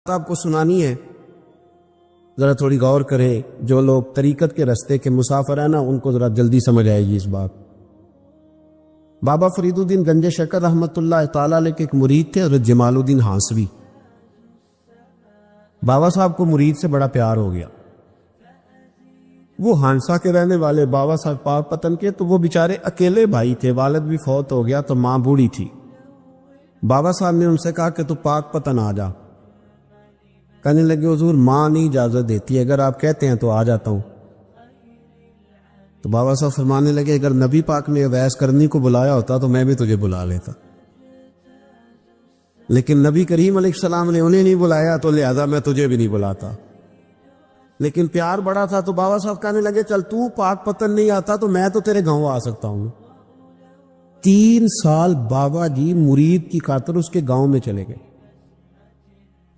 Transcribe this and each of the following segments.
آپ کو سنانی ہے، ذرا تھوڑی غور کریں. جو لوگ طریقت کے رستے کے مسافر ہیں نا، ان کو ذرا جلدی سمجھ آئے گی اس بات. بابا فرید الدین گنج شکر رحمۃ اللہ تعالی علیہ کے ایک مرید تھے، حضرت جمال الدین ہانسوی. بابا صاحب کو مرید سے بڑا پیار ہو گیا. وہ ہانسا کے رہنے والے بابا صاحب پاک پتن کے، تو وہ بیچارے اکیلے بھائی تھے، والد بھی فوت ہو گیا تو ماں بوڑھی تھی. بابا صاحب نے ان سے کہا کہ تو پاک پتن آ جا. کہنے لگے حضور ماں نہیں اجازت دیتی، اگر آپ کہتے ہیں تو آ جاتا ہوں. تو بابا صاحب فرمانے لگے اگر نبی پاک نے اویس کرنی کو بلایا ہوتا تو میں بھی تجھے بلا لیتا، لیکن نبی کریم علیہ السلام نے انہیں نہیں بلایا تو لہذا میں تجھے بھی نہیں بلاتا. لیکن پیار بڑا تھا تو بابا صاحب کہنے لگے چل تو پاک پتن نہیں آتا تو میں تو تیرے گاؤں آ سکتا ہوں. 3 سال بابا جی مرید کی خاطر اس کے گاؤں میں چلے گئے.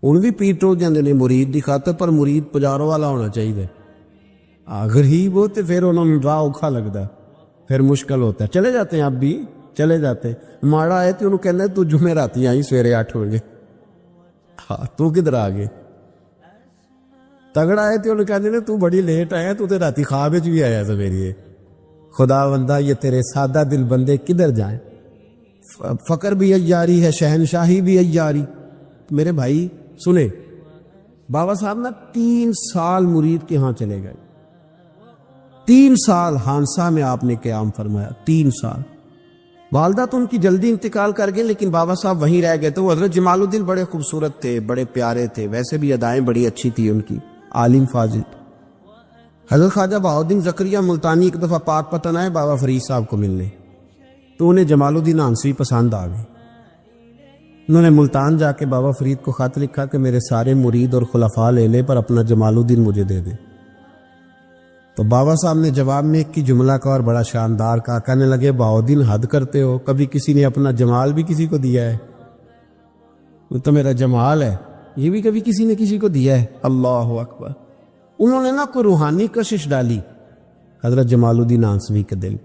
ان بھی پیٹو جاندے نے مرید دی خاطر، پر مرید پجاروں والا ہونا چاہیے. اگر ہی وہ تو پھر انہوں نے راہ اوکھا لگتا ہے، پھر مشکل ہوتا ہے. چلے جاتے ہیں اب بھی چلے جاتے. ماڑا آئے تو انہوں کہنا تو جمعے راتی آئی سویرے 8 بجے. ہاں تو کدھر آ گئے؟ تگڑا آئے تو انہوں کہنے تو بڑی لیٹ آیا، تو راتی خواب بھی آیا سویرے. خدا بندہ یہ تیرے سادہ دل بندے کدھر جائیں؟ فقر بھی عیاری ہے، شہنشاہی بھی عیاری. میرے بھائی سنے، بابا صاحب نا 3 سال مرید کے ہاں چلے گئے. 3 سال ہانسا میں آپ نے قیام فرمایا. 3 سال. والدہ تو ان کی جلدی انتقال کر گئے، لیکن بابا صاحب وہیں رہ گئے. تو وہ حضرت جمال الدین بڑے خوبصورت تھے، بڑے پیارے تھے، ویسے بھی ادائیں بڑی اچھی تھی ان کی، عالم فاضل. حضرت خواجہ بہاؤالدین زکریا ملتانی ایک دفعہ پاک پتن آئے بابا فرید صاحب کو ملنے، تو انہیں جمال الدین ہانسوی پسند آ گئے. انہوں نے ملتان جا کے بابا فرید کو خط لکھا کہ میرے سارے مرید اور خلفاء لے لے، پر اپنا جمال الدین مجھے دے دے. تو بابا صاحب نے جواب میں ایک کی جملہ کا اور بڑا شاندار کہا. کہنے لگے بہاؤالدین حد کرتے ہو، کبھی کسی نے اپنا جمال بھی کسی کو دیا ہے؟ وہ تو میرا جمال ہے، یہ بھی کبھی کسی نے کسی کو دیا ہے؟ اللہ اکبر. انہوں نے نا کوئی روحانی کشش ڈالی حضرت جمال الدین ہانسوی کے دل.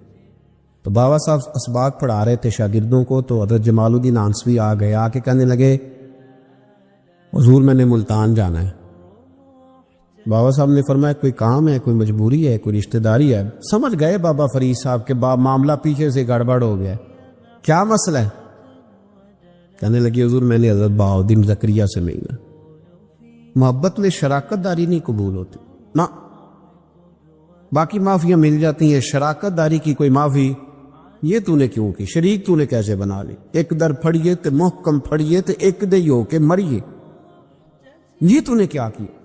تو بابا صاحب اسباق پڑھا رہے تھے شاگردوں کو، تو حضرت جمال الدین ہانسوی آ گئے. آ کے کہنے لگے حضور میں نے ملتان جانا ہے. بابا صاحب نے فرمایا کوئی کام ہے، کوئی مجبوری ہے، کوئی رشتہ داری ہے؟ سمجھ گئے بابا فرید صاحب کے معاملہ پیچھے سے گڑبڑ ہو گیا. کیا مسئلہ ہے؟ کہنے لگے حضور میں نے حضرت بہاؤالدین زکریا سے ملنا. محبت میں شراکت داری نہیں قبول ہوتی نا، باقی معافیاں مل جاتی ہیں، شراکت داری کی کوئی معافی یہ تو نے کیوں کی؟ شریک تو نے کیسے بنا لی؟ ایک در پھڑیے تے محکم پھڑیے تے ایک دے ہو کے مریے، یہ تو نے کیا کیا؟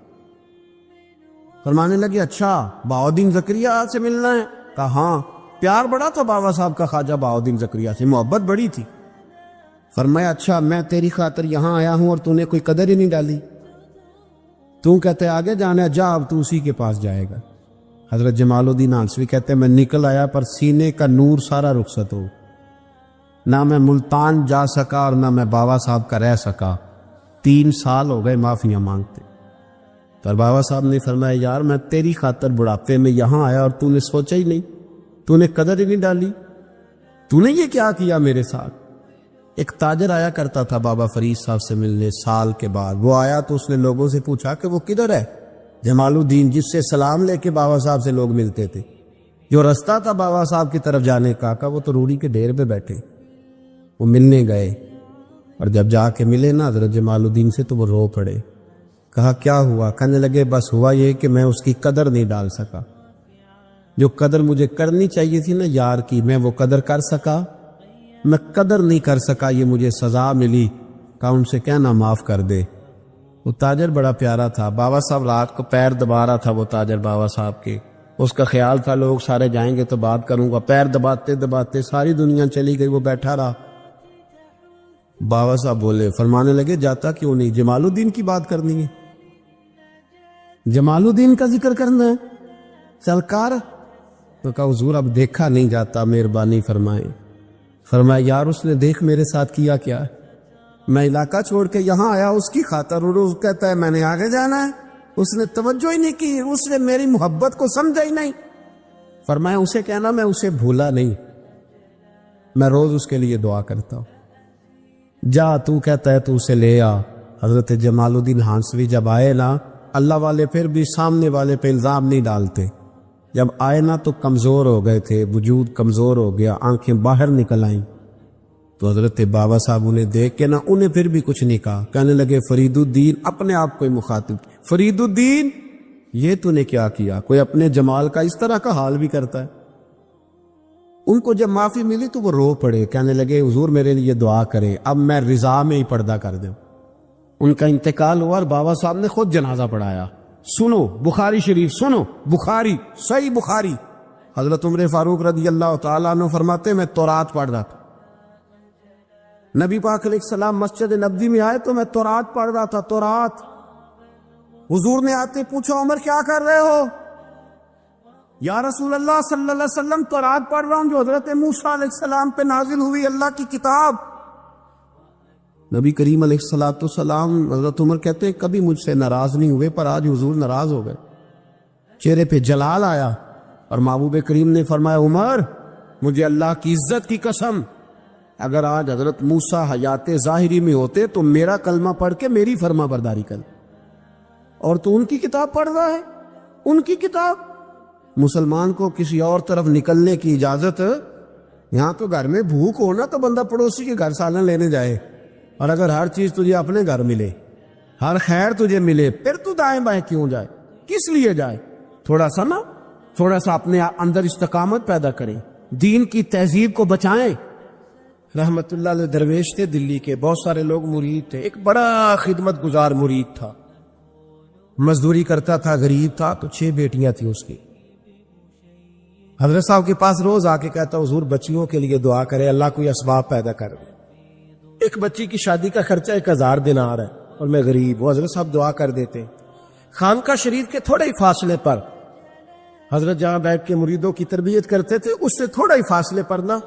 فرمانے لگے اچھا بہاؤالدین زکریا سے ملنا ہے؟ کہا ہاں. پیار بڑا تھا بابا صاحب کا خواجہ بہاؤالدین زکریا سے، محبت بڑی تھی. فرمایا اچھا میں تیری خاطر یہاں آیا ہوں اور تو نے کوئی قدر ہی نہیں ڈالی. تو کہتے آگے جانا ہے، جا اب تو اسی کے پاس جائے گا. حضرت جمال الدین ہانسوی کہتے ہیں میں نکل آیا پر سینے کا نور سارا رخصت ہو، نہ میں ملتان جا سکا اور نہ میں بابا صاحب کا رہ سکا. 3 سال ہو گئے معافیاں مانگتے. پر بابا صاحب نے فرمایا یار میں تیری خاطر بڑھاپے میں یہاں آیا اور تو نے سوچا ہی نہیں، تو نے قدر ہی نہیں ڈالی، تو نے یہ کیا کیا میرے ساتھ. ایک تاجر آیا کرتا تھا بابا فرید صاحب سے ملنے سال کے بعد. وہ آیا تو اس نے لوگوں سے پوچھا کہ وہ کدھر ہے؟ جمال الدین جس سے سلام لے کے بابا صاحب سے لوگ ملتے تھے، جو رستہ تھا بابا صاحب کی طرف جانے کا، وہ تو روڑی کے ڈھیر پہ بیٹھے. وہ ملنے گئے اور جب جا کے ملے نا حضرت جمال الدین سے تو وہ رو پڑے. کہا کیا ہوا؟ کہنے لگے بس ہوا یہ کہ میں اس کی قدر نہیں ڈال سکا. جو قدر مجھے کرنی چاہیے تھی نا یار کی، میں وہ قدر کر سکا، میں قدر نہیں کر سکا، یہ مجھے سزا ملی. کہا ان سے کہنا معاف کر دے. وہ تاجر بڑا پیارا تھا. بابا صاحب رات کو پیر دبا رہا تھا، وہ تاجر بابا صاحب کے. اس کا خیال تھا لوگ سارے جائیں گے تو بات کروں گا. پیر دباتے دباتے ساری دنیا چلی گئی، وہ بیٹھا رہا. بابا صاحب بولے، فرمانے لگے جاتا کیوں نہیں؟ جمال الدین کی بات کرنی ہے، جمال الدین کا ذکر کرنا ہے، چل کر. تو کہا حضور اب دیکھا نہیں جاتا، مہربانی فرمائیں. فرمایا یار اس نے دیکھ میرے ساتھ کیا کیا ہے؟ میں علاقہ چھوڑ کے یہاں آیا اس کی خاطر، اور وہ کہتا ہے میں نے آگے جانا ہے. اس نے توجہ ہی نہیں کی، اس نے میری محبت کو سمجھا ہی نہیں. فرمایا اسے کہنا میں اسے بھولا نہیں، میں روز اس کے لیے دعا کرتا ہوں. جا تو کہتا ہے تو اسے لے آ، حضرت جمال الدین ہانسوی جب آئے نا، اللہ والے پھر بھی سامنے والے پہ الزام نہیں ڈالتے، جب آئے نا تو کمزور ہو گئے تھے، وجود کمزور ہو گیا، آنکھیں باہر نکل آئیں، تو حضرت بابا صاحب انہیں دیکھ کے نا انہیں پھر بھی کچھ نہیں کہا، کہنے لگے فرید الدین، اپنے آپ کو ہی مخاطب، فرید الدین یہ تو نے کیا کیا؟ کوئی اپنے جمال کا اس طرح کا حال بھی کرتا ہے؟ ان کو جب معافی ملی تو وہ رو پڑے، کہنے لگے حضور میرے لیے دعا کریں، اب میں رضا میں ہی پردہ کر دوں۔ ان کا انتقال ہوا اور بابا صاحب نے خود جنازہ پڑھایا۔ سنو بخاری شریف، سنو بخاری، صحیح بخاری، حضرت عمر فاروق رضی اللہ تعالیٰ عنہ فرماتے میں تورات پڑھ رہا تھا، نبی پاک علیہ السلام مسجد نبوی میں آئے تو میں تورات پڑھ رہا تھا، تورات۔ حضور نے آتے پوچھا عمر کیا کر رہے ہو؟ یا رسول اللہ صلی اللہ علیہ وسلم تورات پڑھ رہا ہوں جو حضرت موسیٰ علیہ السلام پہ نازل ہوئی اللہ کی کتاب۔ نبی کریم علیہ السلام حضرت عمر کہتے ہیں کبھی مجھ سے ناراض نہیں ہوئے، پر آج حضور ناراض ہو گئے، چہرے پہ جلال آیا، اور محبوب کریم نے فرمایا عمر مجھے اللہ کی عزت کی قسم، اگر آج حضرت موسیٰ حیات ظاہری میں ہوتے تو میرا کلمہ پڑھ کے میری فرما برداری کر، اور تو ان کی کتاب پڑھ رہا ہے، ان کی کتاب۔ مسلمان کو کسی اور طرف نکلنے کی اجازت، یہاں تو گھر میں بھوک ہونا تو بندہ پڑوسی کے گھر سالن لینے جائے، اور اگر ہر چیز تجھے اپنے گھر ملے، ہر خیر تجھے ملے، پھر تو دائیں بائیں کیوں جائے؟ کس لیے جائے؟ تھوڑا سا اپنے اندر استقامت پیدا کریں، دین کی تہذیب کو بچائیں۔ رحمت اللہ علیہ درویش تھے دلی کے، بہت سارے لوگ مرید تھے، ایک بڑا خدمت گزار مرید تھا، مزدوری کرتا تھا، غریب تھا، تو 6 بیٹیاں تھیں اس کی۔ حضرت صاحب کے پاس روز آ کے کہتا حضور بچیوں کے لیے دعا کرے، اللہ کوئی اسباب پیدا کر دے، ایک بچی کی شادی کا خرچہ 1000 دینار ہے اور میں غریب ہوں۔ حضرت صاحب دعا کر دیتے۔ خانقاہ شریف کے تھوڑے ہی فاصلے پر حضرت جہاں بیٹھ کے مریدوں کی تربیت کرتے تھے، اس سے تھوڑا ہی فاصلے پر نا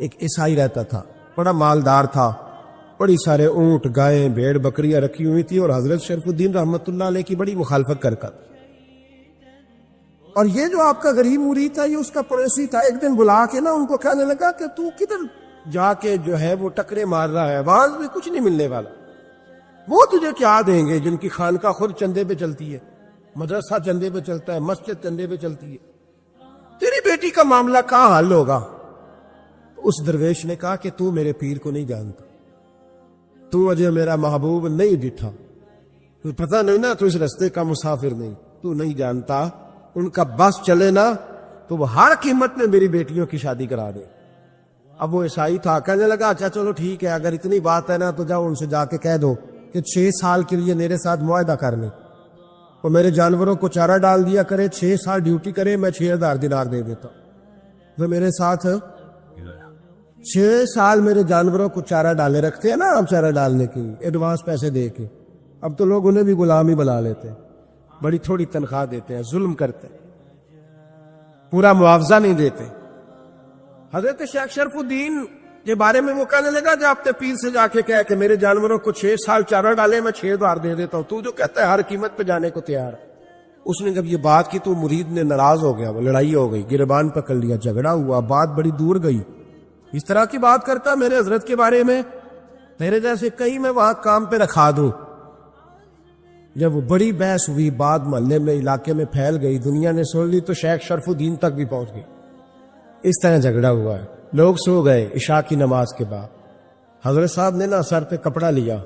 ایک عیسائی رہتا تھا، بڑا مالدار تھا، بڑی سارے اونٹ، گائیں، بھیڑ، بکریاں رکھی ہوئی تھی، اور حضرت شرف الدین رحمت اللہ علیہ کی بڑی مخالفت کرتا تھا۔ اور یہ جو آپ کا غریب مرید تھا، یہ اس کا پڑوسی تھا، ایک دن بلا کے نا ان کو کہنے لگا کہ تو کدھر جا کے جو ہے وہ ٹکرے مار رہا ہے، وہاں بھی کچھ نہیں ملنے والا، وہ تجھے کیا دیں گے جن کی خانقاہ خود چندے پہ چلتی ہے، مدرسہ چندے پہ چلتا ہے، مسجد چندے پہ چلتی ہے، تیری بیٹی کا معاملہ کہاں حل ہوگا؟ اس درویش نے کہا کہ تو میرے پیر کو نہیں جانتا، تو اجے میرا محبوب نہیں ڈٹھا، تو پتہ نہیں نا، تو اس رستے کا مسافر نہیں، تو نہیں جانتا، ان کا بس چلے نا تو وہ ہر قیمت میں میری بیٹیوں کی شادی کرا دے۔ اب وہ عیسائی تھا، کہنے لگا اچھا چلو ٹھیک ہے، اگر اتنی بات ہے نا تو جاؤ ان سے جا کے کہہ دو کہ 6 سال کے لیے میرے ساتھ معاہدہ کر لیں، وہ میرے جانوروں کو چارہ ڈال دیا کرے، 6 سال ڈیوٹی کرے، میں 6000 دینار دے دیتا ہوں۔ وہ میرے ساتھ 6 سال میرے جانوروں کو چارہ ڈالے رکھتے ہیں نا، ہم چارہ ڈالنے کے لیے ایڈوانس پیسے دے کے، اب تو لوگ انہیں بھی غلام ہی بنا لیتے ہیں، بڑی تھوڑی تنخواہ دیتے ہیں، ظلم کرتے ہیں، پورا معاوضہ نہیں دیتے۔ حضرت شیخ شرف الدین کے بارے میں وہ کہنے لگا جب اپنے پیر سے جا کے کہہ کہ میرے جانوروں کو 6 سال چارہ ڈالے، میں 6000 دے دیتا ہوں، تو جو کہتا ہے ہر قیمت پہ جانے کو تیار۔ اس نے جب یہ بات کی تو مرید نے ناراض ہو گیا، وہ لڑائی ہو گئی، گریبان پکڑ لیا، جھگڑا ہوا، بات بڑی دور گئی۔ اس طرح کی بات کرتا میرے حضرت کے بارے میں، تیرے جیسے کئی میں وہاں کام پہ رکھا دوں۔ جب وہ بڑی بحث ہوئی، بات محلے میں، علاقے میں پھیل گئی، دنیا نے سن لی، تو شیخ شرف الدین تک بھی پہنچ گئی۔ اس طرح جھگڑا ہوا ہے، لوگ سو گئے عشاء کی نماز کے بعد۔ حضرت صاحب نے نا سر پہ کپڑا لیا،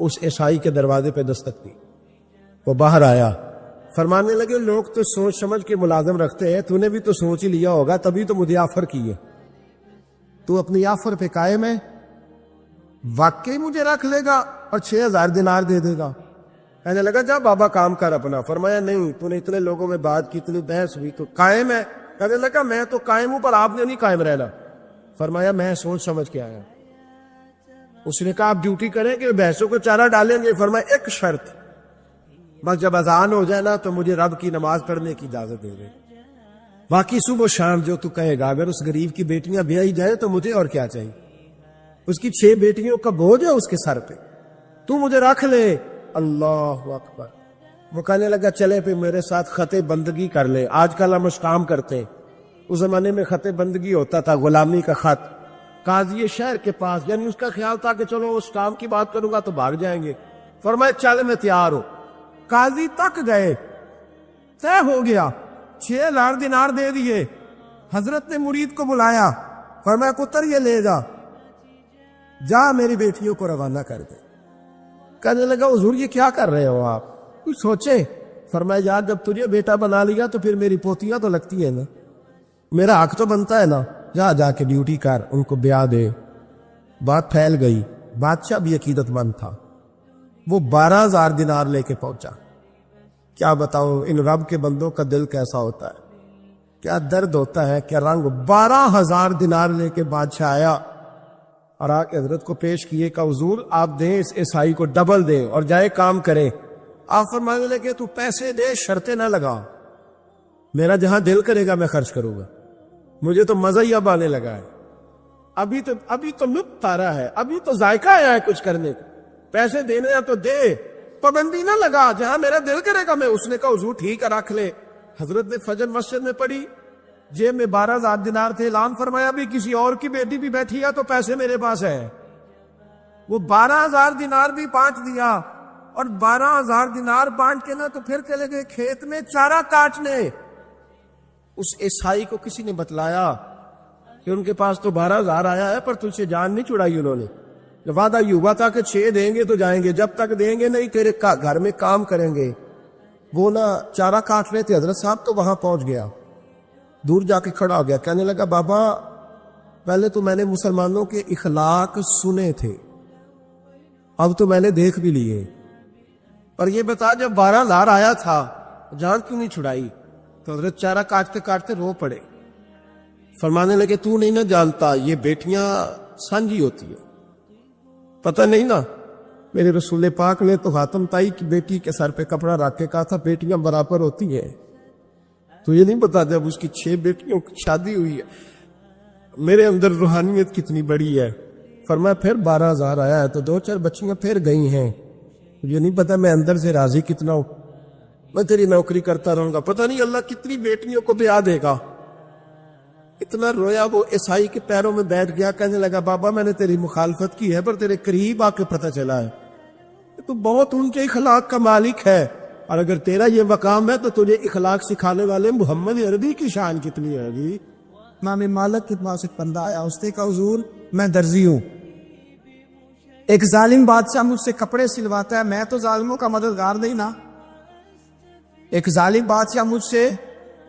اس عیسائی کے دروازے پہ دستک دی، وہ باہر آیا، فرمانے لگے لوگ تو سوچ سمجھ کے ملازم رکھتے ہیں، تو نے بھی تو سوچ ہی لیا ہوگا، تبھی تو مجھے آفر کی ہے، تو اپنی آفر پہ قائم ہے، واقعی مجھے رکھ لے گا اور 6000 دینار دے دے گا؟ کہنے لگا جا بابا کام کر اپنا۔ فرمایا نہیں، تو نے اتنے لوگوں میں بات کی، اتنی بحث ہوئی، تو قائم ہے؟ کہنے لگا میں تو قائم ہوں، پر آپ نے نہیں قائم رہنا۔ فرمایا میں سوچ سمجھ کے آیا۔ اس نے کہا آپ ڈیوٹی کریں گے، بھینسوں کو چارہ ڈالیں گے؟ فرمایا ایک شرط، بس جب اذان ہو جائے نا تو مجھے رب کی نماز پڑھنے کی اجازت دے دے، باقی صبح و شام جو تو کہے گا۔ اگر اس غریب کی بیٹیاں بیائی جائیں تو مجھے اور کیا چاہیے؟ اس کی 6 بیٹیوں کا بوجھ ہے اس کے سر پہ، تو مجھے رکھ لے۔ اللہ اکبر۔ وہ کہنے لگا چلے پہ میرے ساتھ خط بندگی کر لے، آج کل ہم کام کرتے ہیں، اس زمانے میں خط بندگی ہوتا تھا، غلامی کا خط، قاضی شہر کے پاس، یعنی اس کا خیال تھا کہ چلو اس کام کی بات کروں گا تو بھاگ جائیں گے، فرمایا چل میں تیار ہوں۔ قاضی تک گئے، طے ہو گیا، 6,000 دینار دے دیے۔ حضرت نے مرید کو بلایا، فرمایا پتر یہ لے جا، جا میری بیٹیوں کو روانہ کر دے۔ کہنے لگا حضور یہ کیا کر رہے ہو آپ، کچھ سوچے؟ فرمایا یار جب تجھے بیٹا بنا لیا تو پھر میری پوتیاں تو لگتی ہیں نا، میرا حق تو بنتا ہے نا، جا کے ڈیوٹی کر، ان کو بیاہ دے۔ بات پھیل گئی، بادشاہ بھی عقیدت مند تھا، وہ 12,000 دینار لے کے پہنچا۔ کیا بتاؤ ان رب کے بندوں کا دل کیسا ہوتا ہے، کیا درد ہوتا ہے، کیا رنگ۔ 12,000 دینار لے کے بادشاہ آیا اور آ کے حضرت کو پیش کیے کہ حضور آپ دیں اس عیسائی کو ڈبل دیں اور جائے کام کرے۔ آپ فرمانے لگے تو پیسے دے، شرطیں نہ لگا، میرا جہاں دل کرے گا میں خرچ کروں گا، مجھے تو مزہ ہی اب آنے لگا ہے، ابھی تو لطف آ رہا ہے، ابھی تو ذائقہ آیا ہے کچھ کرنے کو، پیسے دینے ہیں تو دے، پابندی نہ لگا، جہاں میرا دل کرے گا میں۔ اس نے کہا حضور ٹھیک ہے رکھ لے۔ حضرت نے فجر مسجد میں پڑھی، جیب میں 12,000 دینار تھے، اعلان فرمایا بھی کسی اور کی بیٹی بھی بیٹھی ہے تو پیسے میرے پاس ہے۔ وہ 12,000 دینار بھی بانٹ دیا، اور 12,000 دینار بانٹ کے نا تو پھر چلے گئے کھیت میں چارہ کاٹنے۔ اس عیسائی کو کسی نے بتلایا کہ ان کے پاس تو 12,000 آیا ہے پر تجھ سے جان نہیں چھڑائی انہوں نے، وعدہ یہ ہوا تھا کہ 6 دیں گے تو جائیں گے، جب تک دیں گے نہیں تیرے گھر میں کام کریں گے۔ وہ نا چارہ کاٹ رہے تھے، حضرت صاحب تو وہاں پہنچ گیا، دور جا کے کھڑا ہو گیا، کہنے لگا بابا پہلے تو میں نے مسلمانوں کے اخلاق سنے تھے، اب تو میں نے دیکھ بھی لیے، پر یہ بتا جب 12,000 آیا تھا جان کیوں نہیں چھڑائی؟ تو حضرت چارہ کاٹتے کاٹتے رو پڑے، فرمانے لگے تو نہیں نہ جانتا یہ بیٹیاں سانجھی ہوتی ہیں، پتہ نہیں نا، میرے رسول پاک نے تو خاتم تائی کی بیٹی کے سر پہ کپڑا رکھ کے کہا تھا بیٹیاں برابر ہوتی ہیں، تو یہ نہیں پتا جب اس کی 6 بیٹیوں کی شادی ہوئی ہے میرے اندر روحانیت کتنی بڑی ہے۔ فرمایا پھر 12,000 آیا ہے تو 2-4 بچیاں پھر گئی ہیں، یہ نہیں پتا میں اندر سے راضی کتنا ہوں، میں تیری نوکری کرتا رہوں گا، پتہ نہیں اللہ کتنی بیٹیوں کو بیاہ دے گا۔ اتنا رویا وہ عیسائی کے پیروں میں بیٹھ گیا، کہنے لگا بابا میں نے تیری مخالفت کی ہے پر تیرے قریب آ کے پتہ چلا ہے تو بہت اونچے اخلاق کا مالک ہے، اور اگر تیرا یہ مقام ہے تو تجھے اخلاق سکھانے والے محمد عربی کی شان کتنی ہے جی۔ امام مالک کے پاس ایک بندہ آیا، اس نے کہا حضور میں درزی ہوں، ایک ظالم بادشاہ مجھ سے کپڑے سلواتا ہے، میں تو ظالموں کا مددگار نہیں نا، ایک ظالم بادشاہ مجھ سے،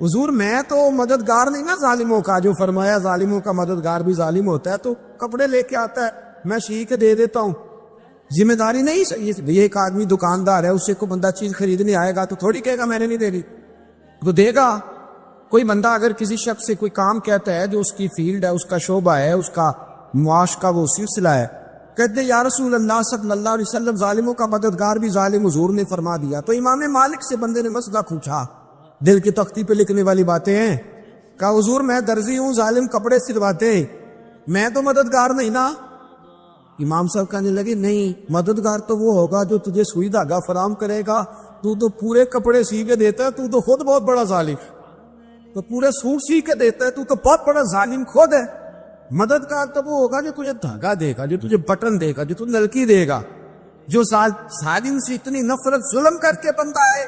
حضور میں تو مددگار نہیں نا ظالموں کا، جو فرمایا ظالموں کا مددگار بھی ظالم ہوتا ہے، تو کپڑے لے کے آتا ہے میں سی کے دے دیتا ہوں، ذمہ داری نہیں۔ یہ ایک آدمی دکاندار ہے، اس سے کوئی بندہ چیز خریدنے آئے گا تو تھوڑی کہے گا میں نے نہیں دے دی، تو دے گا۔ کوئی بندہ اگر کسی شخص سے کوئی کام کہتا ہے جو اس کی فیلڈ ہے، اس کا شعبہ ہے، اس کا معاش کا وہ سلسلہ ہے، کہتے یا رسول اللہ صلی اللہ علیہ وسلم ظالموں کا مددگار بھی ظالم، حضور نے فرما دیا۔ تو امام مالک سے بندے نے مسئلہ پوچھا، دل کی تختی پہ لکھنے والی باتیں ہیں، کہا حضور میں درزی ہوں، ظالم کپڑے سلواتے، میں تو مددگار نہیں نا۔ امام صاحب کہنے لگے نہیں، مددگار تو وہ ہوگا جو تجھے سوئی دھاگا فراہم کرے گا، تو پورے کپڑے سی کے دیتا ہے، تو خود بہت بڑا ظالم، تو پورے سوٹ سی کے دیتا ہے، تو بہت بڑا ظالم خود ہے۔ مددگار تو وہ ہوگا جو تجھے دھاگا دے گا، جو تجھے بٹن دے گا، جو تجھے نلکی دے گا، جو ظالم سے اتنی نفرت ظلم کر کے بنتا ہے۔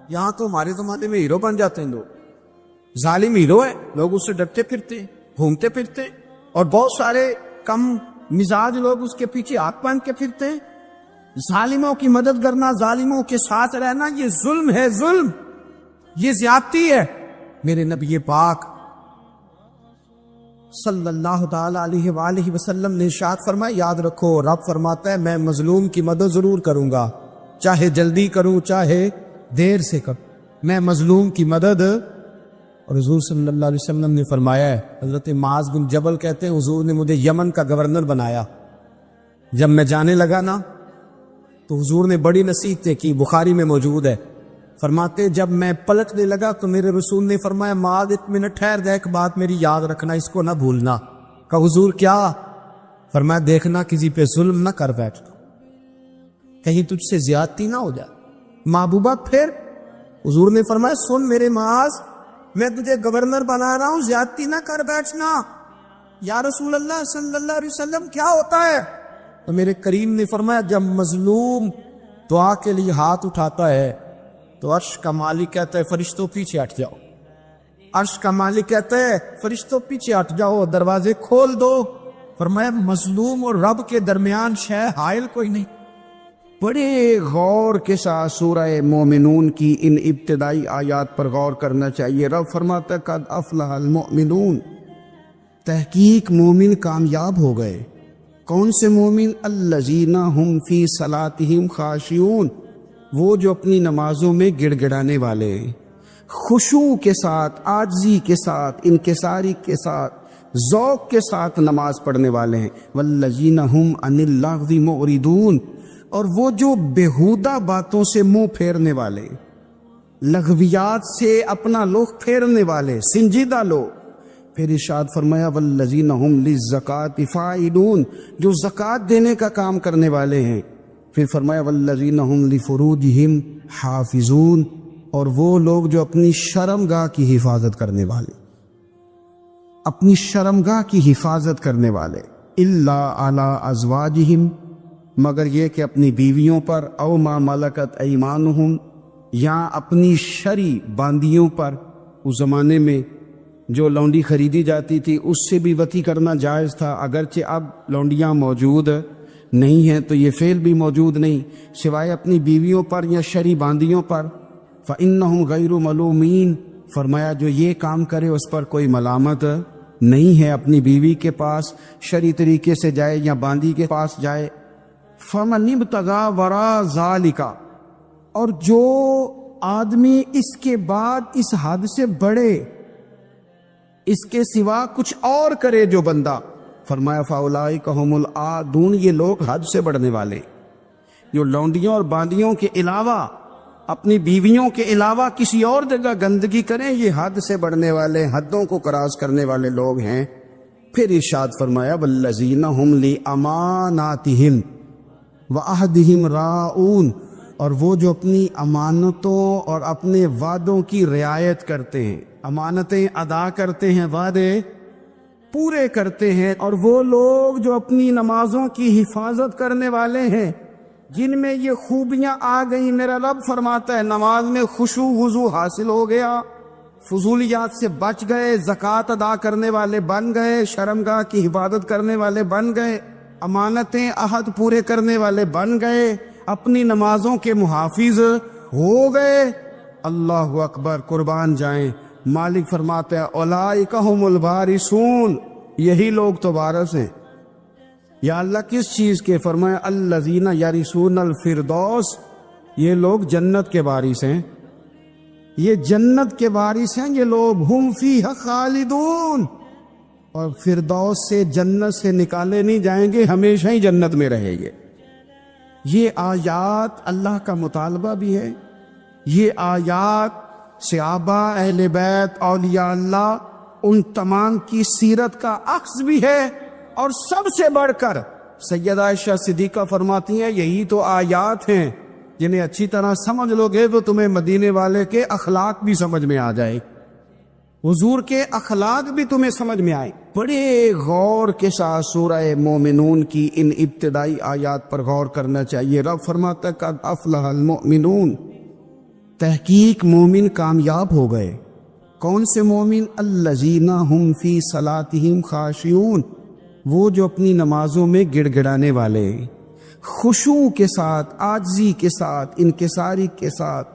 یہاں تو ہمارے زمانے میں ہیرو بن جاتے ہیں لوگ، ظالم ہیرو ہے، لوگ اس سے ڈرتے پھرتے گھومتے پھرتے، اور بہت سارے کم مزاج لوگ اس کے پیچھے ہاتھ باندھ کے پھرتے ہیں۔ ظالموں کی مدد کرنا، ظالموں کے ساتھ رہنا، یہ ظلم ہے، ظلم، یہ زیادتی ہے۔ میرے نبی پاک صلی اللہ تعالی علیہ وآلہ وسلم نے ارشاد فرمایا، یاد رکھو رب فرماتا ہے میں مظلوم کی مدد ضرور کروں گا، چاہے جلدی کروں چاہے دیر سے کروں، میں مظلوم کی مدد۔ اور حضور صلی اللہ علیہ وسلم نے فرمایا ہے، حضرت معاذ بن جبل کہتے ہیں حضور نے مجھے یمن کا گورنر بنایا، جب میں جانے لگا نا تو حضور نے بڑی نصیحتیں کی، بخاری میں موجود ہے، فرماتے جب میں پلٹنے لگا تو میرے رسول نے فرمایا معاذ ایک منٹ ٹھہر جا، ایک بات میری یاد رکھنا، اس کو نہ بھولنا۔ کہا حضور کیا؟ فرمایا دیکھنا کسی پہ ظلم نہ کر بیٹھنا، کہیں تجھ سے زیادتی نہ ہو جائے۔ محبوبہ پھر حضور نے فرمایا سن میرے معاذ، میں تجھے گورنر بنا رہا ہوں، زیادتی نہ کر بیٹھنا، یا رسول اللہ صلی اللہ علیہ وسلم کیا ہوتا ہے؟ تو میرے کریم نے فرمایا جب مظلوم دعا کے لیے ہاتھ اٹھاتا ہے تو عرش کا مالک کہتا ہے فرشتوں پیچھے ہٹ جاؤ. عرش کا مالک کہتا ہے فرشتوں پیچھے ہٹ جاؤ، دروازے کھول دو. فرمایا مظلوم اور رب کے درمیان شے حائل کوئی نہیں. بڑے غور کے ساتھ سورہ مومنون کی ان ابتدائی آیات پر غور کرنا چاہیے. رب فرماتا ہے قد افلح المؤمنون، تحقیق مومن کامیاب ہو گئے. کون سے مومن؟ الذین ہم فی صلاتہم خاشعون، وہ جو اپنی نمازوں میں گڑ گڑانے والے ہیں، خشوع کے ساتھ، عاجزی کے ساتھ، انکساری کے ساتھ، ذوق کے ساتھ نماز پڑھنے والے ہیں. والذین ہم عن اللغو معرضون، اور وہ جو بیہودہ باتوں سے منہ پھیرنے والے، لغویات سے اپنا رخ پھیرنے والے، سنجیدہ لوگ. پھر ارشاد فرمایا والذین ہم للزکاۃ فاعلون، جو زکوٰۃ دینے کا کام کرنے والے ہیں. پھر فرمایا والذین ہم لفروجہم حافظون، اور وہ لوگ جو اپنی شرمگاہ کی حفاظت کرنے والے، اپنی شرمگاہ کی حفاظت کرنے والے. الا علی ازواجہم، مگر یہ کہ اپنی بیویوں پر، او ما ملکت ایمانہم، یا اپنی شرعی باندیوں پر. اس زمانے میں جو لونڈی خریدی جاتی تھی اس سے بھی وطی کرنا جائز تھا، اگرچہ اب لونڈیاں موجود نہیں ہیں تو یہ فعل بھی موجود نہیں، سوائے اپنی بیویوں پر یا شرعی باندیوں پر. فإنہم غیر ملومین، فرمایا جو یہ کام کرے اس پر کوئی ملامت نہیں ہے. اپنی بیوی کے پاس شرعی طریقے سے جائے یا باندی کے پاس جائے. فمن ابتغى وراء ذلك، اور جو آدمی اس کے بعد اس حد سے بڑھے، اس کے سوا کچھ اور کرے جو بندہ، فرمایا فاولئک هم العادون، یہ لوگ حد سے بڑھنے والے. جو لونڈیوں اور باندیوں کے علاوہ، اپنی بیویوں کے علاوہ کسی اور جگہ گندگی کریں، یہ حد سے بڑھنے والے، حدوں کو کراس کرنے والے لوگ ہیں. پھر ارشاد فرمایا والذین هم لاماناتہم وعہدہم راعون، اور وہ جو اپنی امانتوں اور اپنے وعدوں کی رعایت کرتے ہیں، امانتیں ادا کرتے ہیں، وعدے پورے کرتے ہیں. اور وہ لوگ جو اپنی نمازوں کی حفاظت کرنے والے ہیں، جن میں یہ خوبیاں آ گئیں. میرا رب فرماتا ہے نماز میں خشوع وضو حاصل ہو گیا، فضولیات سے بچ گئے، زکوٰۃ ادا کرنے والے بن گئے، شرمگاہ کی حفاظت کرنے والے بن گئے، امانتیں عہد پورے کرنے والے بن گئے، اپنی نمازوں کے محافظ ہو گئے. اللہ اکبر، قربان جائیں. مالک فرماتا ہے اولئک هم الوارثون، یہی لوگ تو وارث ہیں. یا اللہ کس چیز کے؟ فرمایا الذین یرثون الفردوس، یہ لوگ جنت کے وارث ہیں، یہ جنت کے وارث ہیں یہ لوگ. ہم فیہا خالدون، اور فردوس سے، جنت سے نکالے نہیں جائیں گے، ہمیشہ ہی جنت میں رہیں گے. یہ آیات اللہ کا مطالبہ بھی ہے، یہ آیات صحابہ، اہل بیت، اولیاء اللہ، ان تمام کی سیرت کا عکس بھی ہے. اور سب سے بڑھ کر سیدہ عائشہ صدیقہ فرماتی ہیں یہی تو آیات ہیں جنہیں اچھی طرح سمجھ لو گے تو تمہیں مدینے والے کے اخلاق بھی سمجھ میں آ جائے، حضور کے اخلاق بھی تمہیں سمجھ میں آئے. بڑے غور کے ساتھ سورہ مومنون کی ان ابتدائی آیات پر غور کرنا چاہیے. رب فرماتا ہے قد افلح المؤمنون، تحقیق مومن کامیاب ہو گئے. کون سے مومن؟ الذین ہم فی صلاتہم خاشعون، وہ جو اپنی نمازوں میں گڑ گڑانے والے، خشوع کے ساتھ، عاجزی کے ساتھ، انکساری کے ساتھ،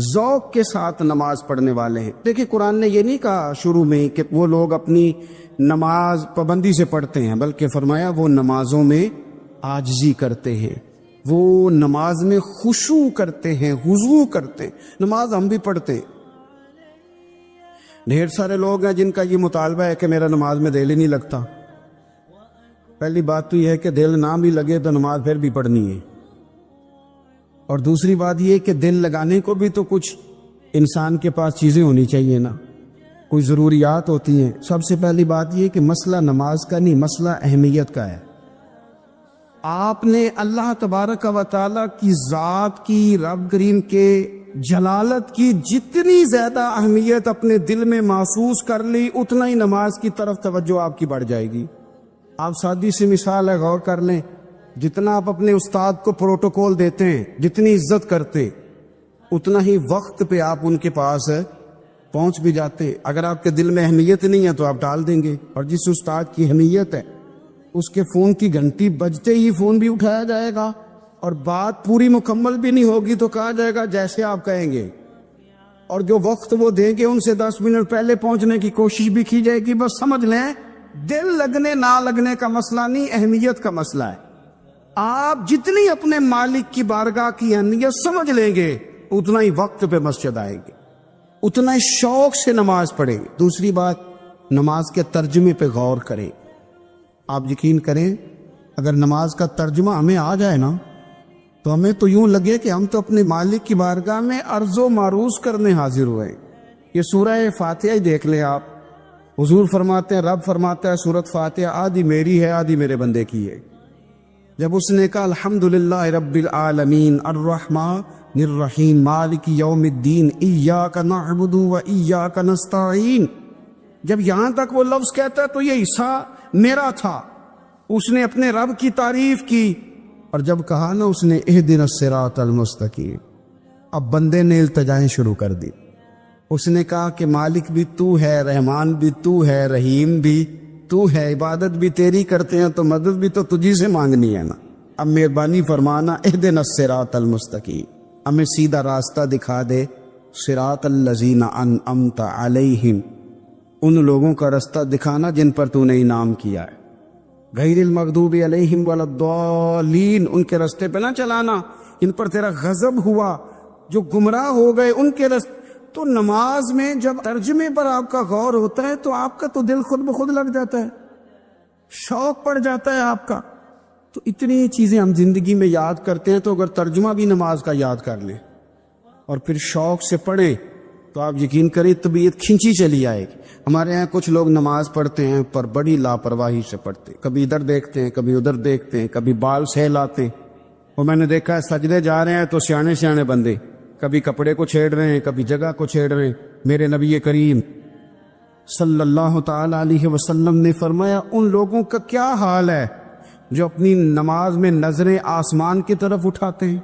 ذوق کے ساتھ نماز پڑھنے والے ہیں. دیکھیں قرآن نے یہ نہیں کہا شروع میں کہ وہ لوگ اپنی نماز پابندی سے پڑھتے ہیں، بلکہ فرمایا وہ نمازوں میں عاجزی کرتے ہیں، وہ نماز میں خشوع کرتے ہیں، خضوع کرتے ہیں. نماز ہم بھی پڑھتے ہیں، ڈھیر سارے لوگ ہیں جن کا یہ مطالبہ ہے کہ میرا نماز میں دل ہی نہیں لگتا. پہلی بات تو یہ ہے کہ دل نہ بھی لگے تو نماز پھر بھی پڑھنی ہے، اور دوسری بات یہ کہ دل لگانے کو بھی تو کچھ انسان کے پاس چیزیں ہونی چاہیے نا، کوئی ضروریات ہوتی ہیں. سب سے پہلی بات یہ کہ مسئلہ نماز کا نہیں، مسئلہ اہمیت کا ہے. آپ نے اللہ تبارک و تعالیٰ کی ذات کی، رب کریم کے جلالت کی جتنی زیادہ اہمیت اپنے دل میں محسوس کر لی، اتنا ہی نماز کی طرف توجہ آپ کی بڑھ جائے گی. آپ سادی سی مثال ہے، غور کر لیں، جتنا آپ اپنے استاد کو پروٹوکول دیتے ہیں، جتنی عزت کرتے، اتنا ہی وقت پہ آپ ان کے پاس پہنچ بھی جاتے۔ اگر آپ کے دل میں اہمیت نہیں ہے تو آپ ڈال دیں گے، اور جس استاد کی اہمیت ہے اس کے فون کی گھنٹی بجتے ہی فون بھی اٹھایا جائے گا، اور بات پوری مکمل بھی نہیں ہوگی تو کہا جائے گا جیسے آپ کہیں گے، اور جو وقت وہ دیں گے ان سے 10 منٹ پہلے پہنچنے کی کوشش بھی کی جائے گی۔ بس سمجھ لیں، دل لگنے نہ لگنے کا مسئلہ نہیں، اہمیت کا مسئلہ ہے۔ آپ جتنی اپنے مالک کی بارگاہ کی اہمیت سمجھ لیں گے، اتنا ہی وقت پہ مسجد آئیں گے، اتنا ہی شوق سے نماز پڑھیں گے۔ دوسری بات، نماز کے ترجمے پہ غور کریں۔ آپ یقین کریں، اگر نماز کا ترجمہ ہمیں آ جائے نا تو ہمیں تو یوں لگے کہ ہم تو اپنے مالک کی بارگاہ میں عرض و معروض کرنے حاضر ہوئے۔ یہ سورہ فاتحہ ہی دیکھ لیں آپ، حضور فرماتے ہیں، رب فرماتا ہے سورۃ فاتحہ آدھی میری ہے آدھی میرے بندے کی ہے۔ جب اس نے کہا الحمدللہ رب العالمین الرحمن الرحیم مالک یوم الدین ایاک نعبد و ایاک نستعین، جب یہاں تک وہ لفظ کہتا ہے تو یہ حصہ میرا تھا۔ اس نے اپنے رب کی تعریف کی، اور جب کہا نا اس نے اہدنا الصراط المستقیم، اب بندے نے التجائیں شروع کر دی۔ اس نے کہا کہ مالک بھی تو ہے، رحمان بھی تو ہے، رحیم بھی تو ہے، عبادت بھی تیری کرتے ہیں تو مدد بھی تو تجھی سے مانگنی ہے نا، اب مہربانی فرمانا اہدنا الصراط المستقیم، ہمیں سیدھا راستہ دکھا دے، صراط الذین انعمت علیہم، ان لوگوں کا راستہ دکھانا جن پر تو نے انعام کیا ہے، غیر المغضوب علیہم ولا الضالین، ان کے راستے پہ نہ چلانا ان پر تیرا غضب ہوا، جو گمراہ ہو گئے ان کے راستے۔ تو نماز میں جب ترجمے پر آپ کا غور ہوتا ہے تو آپ کا تو دل خود بخود لگ جاتا ہے، شوق پڑ جاتا ہے آپ کا۔ تو اتنی چیزیں ہم زندگی میں یاد کرتے ہیں، تو اگر ترجمہ بھی نماز کا یاد کر لیں اور پھر شوق سے پڑھیں تو آپ یقین کریں طبیعت کھنچی چلی آئے گی۔ ہمارے ہاں کچھ لوگ نماز پڑھتے ہیں پر بڑی لاپرواہی سے پڑھتے، کبھی ادھر دیکھتے ہیں کبھی ادھر دیکھتے ہیں، کبھی بال سہلاتے۔ وہ میں نے دیکھا ہے سجدے جا رہے ہیں تو سیانے سیانے بندے کبھی کپڑے کو چھیڑ رہے ہیں کبھی جگہ کو چھیڑ رہے ہیں۔ میرے نبی کریم صلی اللہ تعالی علیہ وسلم نے فرمایا ان لوگوں کا کیا حال ہے جو اپنی نماز میں نظریں آسمان کی طرف اٹھاتے ہیں،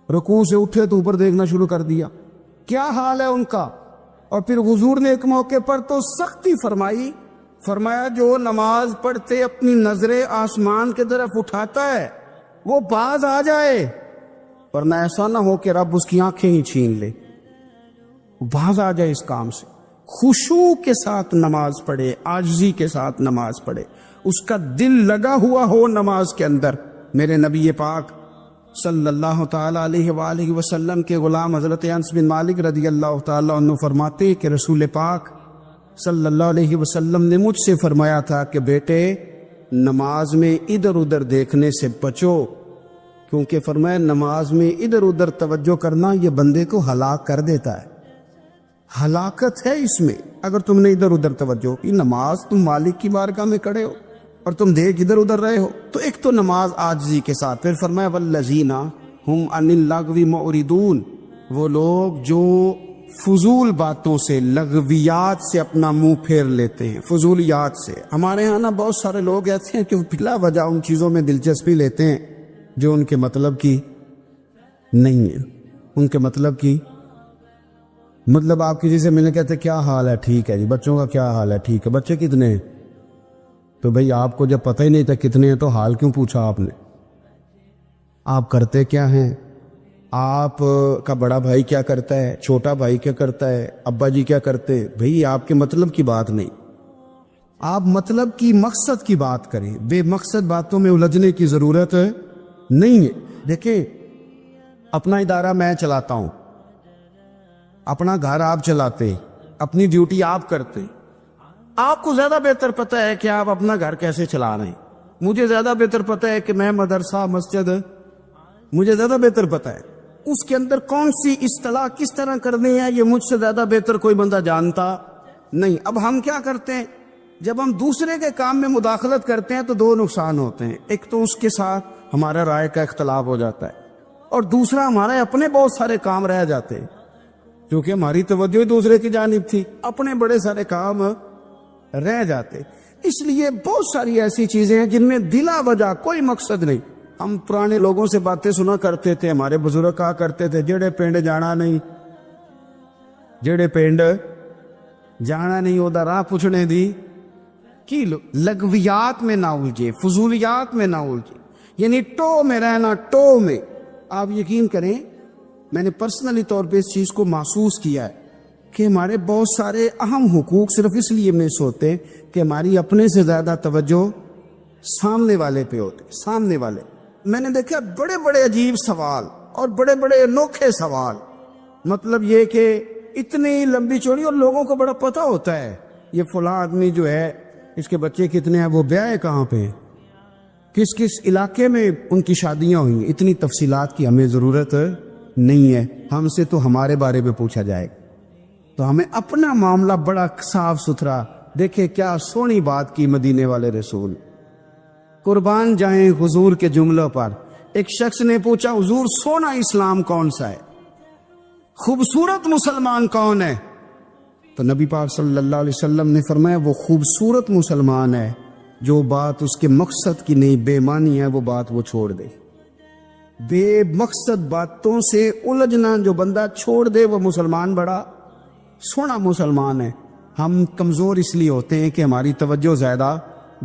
رکوع سے اٹھے تو اوپر دیکھنا شروع کر دیا، کیا حال ہے ان کا۔ اور پھر حضور نے ایک موقع پر تو سختی فرمائی، فرمایا جو نماز پڑھتے اپنی نظریں آسمان کی طرف اٹھاتا ہے وہ باز آ جائے، ورنہ ایسا نہ ہو کہ رب اس کی آنکھیں ہی چھین لے، باز آ جائے اس کام سے۔ خشوع کے ساتھ نماز پڑھے، عاجزی کے ساتھ نماز پڑھے، اس کا دل لگا ہوا ہو نماز کے اندر۔ میرے نبی پاک صلی اللہ تعالی علیہ وآلہ وسلم کے غلام حضرت انس بن مالک رضی اللہ تعالی عنہ فرماتے کہ رسول پاک صلی اللہ علیہ وسلم نے مجھ سے فرمایا تھا کہ بیٹے نماز میں ادھر ادھر دیکھنے سے بچو، کیونکہ فرمایا نماز میں ادھر ادھر توجہ کرنا یہ بندے کو ہلاک کر دیتا ہے، ہلاکت ہے اس میں اگر تم نے ادھر ادھر توجہ کی۔ نماز تم مالک کی بارگاہ میں کھڑے ہو اور تم دیکھ ادھر ادھر رہے ہو، تو ایک تو نماز عاجزی کے ساتھ۔ پھر فرمایا والذین ہم عن اللغو معرضون، وہ لوگ جو فضول باتوں سے، لغویات سے اپنا منہ پھیر لیتے ہیں، فضولیات سے۔ ہمارے ہاں نا بہت سارے لوگ ایسے ہیں کہ بلا وجہ ان چیزوں میں دلچسپی لیتے ہیں جو ان کے مطلب کی نہیں ہے، ان کے مطلب کی مطلب آپ کسی سے ملنے کہتے کیا حال ہے، ٹھیک ہے جی، بچوں کا کیا حال ہے، ٹھیک ہے، بچے کتنے ہیں؟ تو بھئی آپ کو جب پتہ ہی نہیں تھا کتنے ہیں تو حال کیوں پوچھا آپ نے؟ آپ کرتے کیا ہیں؟ آپ کا بڑا بھائی کیا کرتا ہے، چھوٹا بھائی کیا کرتا ہے، ابا جی کیا کرتے؟ بھئی آپ کے مطلب کی بات نہیں، آپ مطلب کی مقصد کی بات کریں، بے مقصد باتوں میں الجھنے کی ضرورت نہیں ہے۔ دیکھیں اپنا ادارہ میں چلاتا ہوں، اپنا گھر آپ چلاتے، اپنی ڈیوٹی آپ کرتے، آپ کو زیادہ بہتر پتہ ہے کہ آپ اپنا گھر کیسے چلا رہے ہیں، مجھے زیادہ بہتر پتہ ہے کہ میں مدرسہ مسجد، مجھے زیادہ بہتر پتہ ہے اس کے اندر کون سی اصطلاح کس طرح کرنی ہے، یہ مجھ سے زیادہ بہتر کوئی بندہ جانتا نہیں۔ اب ہم کیا کرتے ہیں، جب ہم دوسرے کے کام میں مداخلت کرتے ہیں تو دو نقصان ہوتے ہیں، ایک تو اس کے ساتھ ہمارا رائے کا اختلاف ہو جاتا ہے، اور دوسرا ہمارے اپنے بہت سارے کام رہ جاتے ہیں، کیونکہ ہماری توجہ دوسرے کی جانب تھی، اپنے بڑے سارے کام رہ جاتے۔ اس لیے بہت ساری ایسی چیزیں ہیں جن میں بلا وجہ کوئی مقصد نہیں. ہم پرانے لوگوں سے باتیں سنا کرتے تھے, ہمارے بزرگ کہا کرتے تھے جڑے پنڈ جانا نہیں, جڑے پنڈ جانا نہیں وہ راہ پوچھنے دی کی لغویات میں نہ الجھے, فضولیات میں نہ الجھے, یعنی ٹو میں رہنا, ٹو میں. آپ یقین کریں میں نے پرسنلی طور پہ اس چیز کو محسوس کیا ہے کہ ہمارے بہت سارے اہم حقوق صرف اس لیے مس ہوتے کہ ہماری اپنے سے زیادہ توجہ سامنے والے پہ ہوتے. سامنے والے میں نے دیکھا بڑے بڑے عجیب سوال اور بڑے بڑے انوکھے سوال, مطلب یہ کہ اتنی لمبی چوڑی, اور لوگوں کو بڑا پتہ ہوتا ہے یہ فلاں آدمی جو ہے اس کے بچے کتنے ہیں, وہ بیاہ کہاں پہ, کس کس علاقے میں ان کی شادیاں ہوئی. اتنی تفصیلات کی ہمیں ضرورت نہیں ہے, ہم سے تو ہمارے بارے میں پوچھا جائے گا. تو ہمیں اپنا معاملہ بڑا صاف ستھرا. دیکھیں کیا سونی بات کی مدینے والے رسول, قربان جائیں حضور کے جملوں پر. ایک شخص نے پوچھا حضور سونا اسلام کون سا ہے, خوبصورت مسلمان کون ہے؟ تو نبی پاک صلی اللہ علیہ وسلم نے فرمایا وہ خوبصورت مسلمان ہے جو بات اس کے مقصد کی نہیں, بے معنی ہے وہ بات وہ چھوڑ دے. بے مقصد باتوں سے الجھنا جو بندہ چھوڑ دے وہ مسلمان بڑا سونا مسلمان ہے. ہم کمزور اس لیے ہوتے ہیں کہ ہماری توجہ زیادہ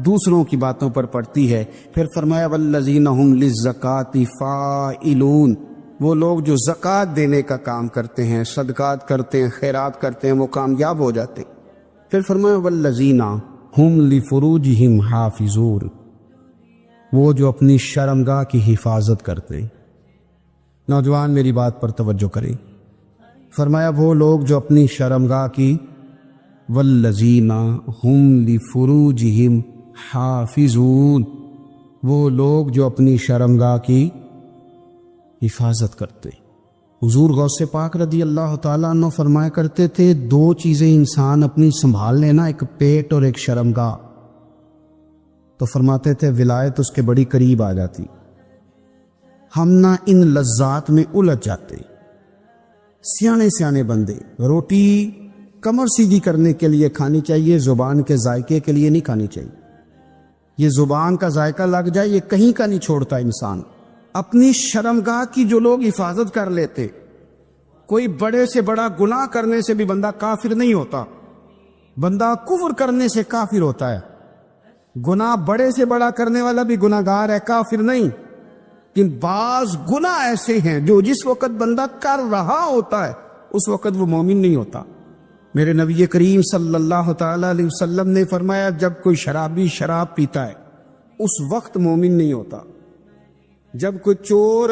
دوسروں کی باتوں پر پڑتی ہے. پھر فرمایا والذین هم للزکاۃ فاعلون, وہ لوگ جو زکوٰۃ دینے کا کام کرتے ہیں, صدقات کرتے ہیں, خیرات کرتے ہیں, وہ کامیاب ہو جاتے. پھر فرمایا والذین هم لفروجہم حافظون, وہ جو اپنی شرمگاہ کی حفاظت کرتے ہیں. نوجوان میری بات پر توجہ کریں. فرمایا وہ لوگ جو اپنی شرمگاہ کی, والذین هم لفروجہم حافظون, وہ لوگ جو اپنی شرمگاہ کی حفاظت کرتے. حضور غوث پاک رضی اللہ تعالیٰ عنہ فرمایا کرتے تھے دو چیزیں انسان اپنی سنبھال لینا, ایک پیٹ اور ایک شرمگاہ. تو فرماتے تھے ولایت اس کے بڑی قریب آ جاتی. ہم نہ ان لذات میں الجھ جاتے. سیانے سیانے بندے روٹی کمر سیدھی کرنے کے لیے کھانی چاہیے, زبان کے ذائقے کے لیے نہیں کھانی چاہیے. یہ زبان کا ذائقہ لگ جائے یہ کہیں کا نہیں چھوڑتا انسان. اپنی شرمگاہ کی جو لوگ حفاظت کر لیتے, کوئی بڑے سے بڑا گناہ کرنے سے بھی بندہ کافر نہیں ہوتا, بندہ کفر کرنے سے کافر ہوتا ہے. گناہ بڑے سے بڑا کرنے والا بھی گناہ گار ہے, کافر نہیں. لیکن بعض گناہ ایسے ہیں جو جس وقت بندہ کر رہا ہوتا ہے اس وقت وہ مومن نہیں ہوتا. میرے نبی کریم صلی اللہ تعالی علیہ وسلم نے فرمایا جب کوئی شرابی شراب پیتا ہے اس وقت مومن نہیں ہوتا. جب کوئی چور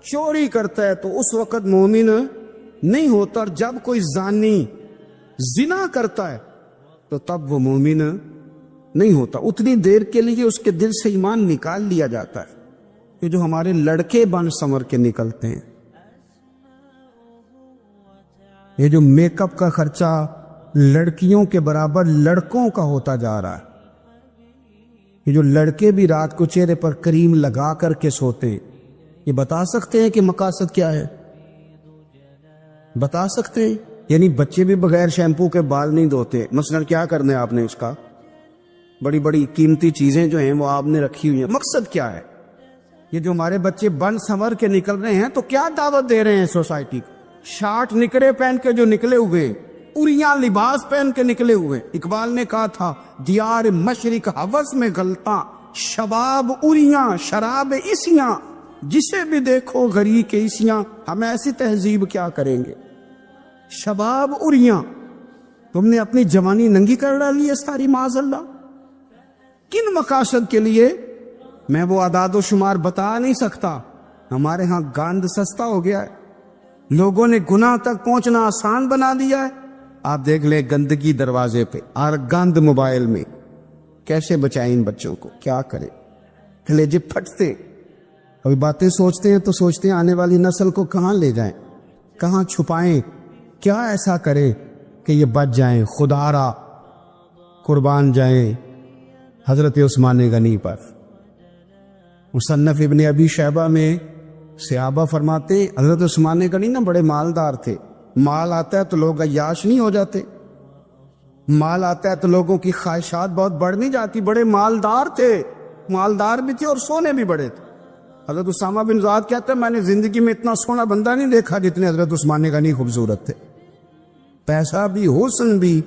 چوری کرتا ہے تو اس وقت مومن نہیں ہوتا. اور جب کوئی زانی زنا کرتا ہے تو تب وہ مومن نہیں ہوتا. اتنی دیر کے لیے اس کے دل سے ایمان نکال لیا جاتا ہے. یہ جو ہمارے لڑکے بن سنور کے نکلتے ہیں, یہ جو میک اپ کا خرچہ لڑکیوں کے برابر لڑکوں کا ہوتا جا رہا ہے, یہ جو لڑکے بھی رات کو چہرے پر کریم لگا کر کے سوتے, یہ بتا سکتے ہیں کہ مقاصد کیا ہے؟ بتا سکتے ہیں؟ یعنی بچے بھی بغیر شیمپو کے بال نہیں دھوتے. مثلا کیا کرنا ہے آپ نے اس کا؟ بڑی بڑی قیمتی چیزیں جو ہیں وہ آپ نے رکھی ہوئی ہیں. مقصد کیا ہے؟ یہ جو ہمارے بچے بن سنور کے نکل رہے ہیں تو کیا دعوت دے رہے ہیں سوسائٹی کو؟ شارٹ نکرے پہن کے جو نکلے ہوئے, اریاں لباس پہن کے نکلے ہوئے. اقبال نے کہا تھا دیار مشرق ہوس میں غلطاں, شباب اریاں شراب اسیاں, جسے بھی دیکھو غری کے اسیاں. ہم ایسی تہذیب کیا کریں گے؟ شباب اریاں, تم نے اپنی جوانی ننگی کر ڈالی ہے ساری معاذ اللہ. کن مقاصد کے لیے؟ میں وہ اعداد و شمار بتا نہیں سکتا. ہمارے ہاں گاند سستا ہو گیا ہے, لوگوں نے گناہ تک پہنچنا آسان بنا دیا ہے. آپ دیکھ لیں گندگی دروازے پہ اور گند موبائل میں. کیسے بچائیں ان بچوں کو؟ کیا کریں؟ کلیجے پھٹتے. ابھی باتیں سوچتے ہیں تو سوچتے ہیں آنے والی نسل کو کہاں لے جائیں, کہاں چھپائیں, کیا ایسا کریں کہ یہ بچ جائیں. خدا را قربان جائیں حضرت عثمان غنی پر. مصنف ابن ابی شیبہ میں صحابہ فرماتے حضرت عثمان غنی نا بڑے مالدار تھے. مال آتا ہے تو لوگ عیاش نہیں ہو جاتے. مال آتا ہے تو لوگوں کی خواہشات بہت بڑھ نہیں جاتی. بڑے مالدار تھے, مالدار بھی تھے اور سونے بھی بڑے تھے. حضرت اسامہ بن زید کہتے ہیں میں نے زندگی میں اتنا سونا بندہ نہیں دیکھا جتنے حضرت عثمان غنی خوبصورت تھے. پیسہ بھی, حسن بھی,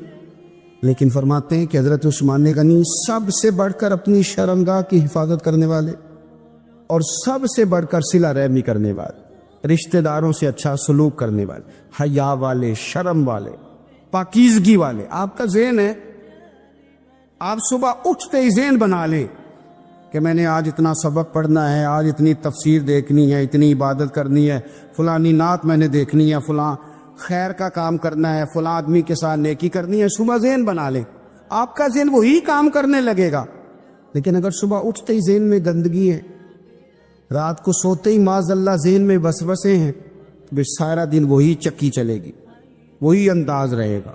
لیکن فرماتے ہیں کہ حضرت عثمان غنی سب سے بڑھ کر اپنی شرمگاہ کی حفاظت کرنے والے اور سب سے بڑھ کر صلہ رحمی کرنے والے, رشتہ داروں سے اچھا سلوک کرنے والے, حیا والے, شرم والے, پاکیزگی والے. آپ کا ذہن ہے, آپ صبح اٹھتے ہی ذہن بنا لیں کہ میں نے آج اتنا سبق پڑھنا ہے, آج اتنی تفسیر دیکھنی ہے, اتنی عبادت کرنی ہے, فلانی نعت میں نے دیکھنی ہے, فلاں خیر کا کام کرنا ہے, فلاں آدمی کے ساتھ نیکی کرنی ہے. صبح ذہن بنا لیں, آپ کا ذہن وہی کام کرنے لگے گا. لیکن اگر صبح اٹھتے ہی ذہن میں گندگی ہے, رات کو سوتے ہی معاذ اللہ ذہن میں وسوسے ہیں, تو سارا دن وہی چکی چلے گی, وہی انداز رہے گا.